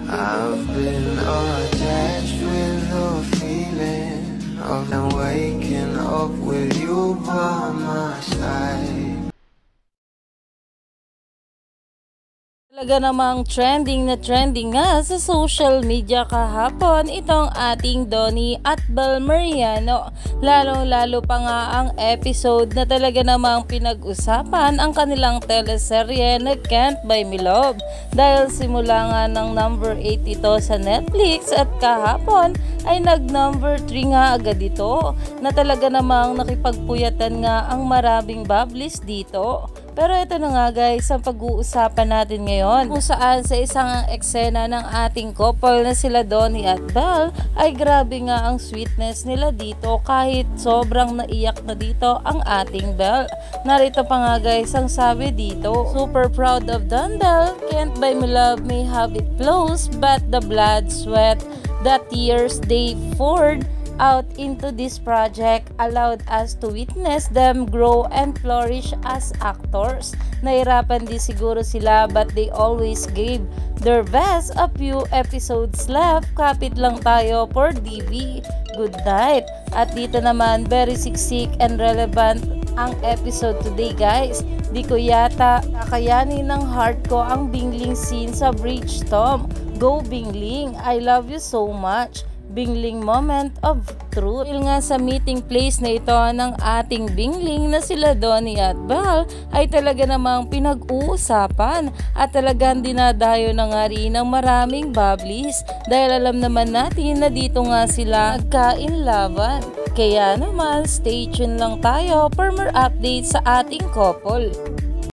I've been attached with the feeling of waking up with you by my side. Talaga namang trending na trending nga sa social media kahapon itong ating Donnie at Bel Mariano. Lalo pa nga ang episode na talaga namang pinag-usapan ang kanilang teleserye na Can't Buy Me Love. Dahil simula nga ng number 8 ito sa Netflix at kahapon ay nag-number 3 nga agad ito na talaga namang nakipagpuyatan nga ang maraming bablis dito. Pero ito na nga guys ang pag-uusapan natin ngayon kung saan sa isang eksena ng ating couple na sila Donnie at Bel ay grabe nga ang sweetness nila dito kahit sobrang naiyak na dito ang ating Bel. Narito pa nga guys ang sabi dito, super proud of Dondel, Can't Buy Me Love may have it close but the blood, sweat, the tears they poured out into this project allowed us to witness them grow and flourish as actors. Nahirapan din siguro sila but they always gave their best. A few episodes left, kapit lang tayo for DV. Good night. At dito naman very siksik and relevant ang episode today guys. Di ko yata kakayanin ng heart ko ang Bingling scene sa bridge Tom. Go Bingling, I love you so much. Bingling moment of truth. Dahil nga sa meeting place na ito ng ating Bingling na sila Donnie at Bel ay talaga namang pinag-uusapan at talagang dinadayo na nga rin ng maraming bablis dahil alam naman natin na dito nga sila nagkainlaban. Kaya naman stay tuned lang tayo for more updates sa ating couple.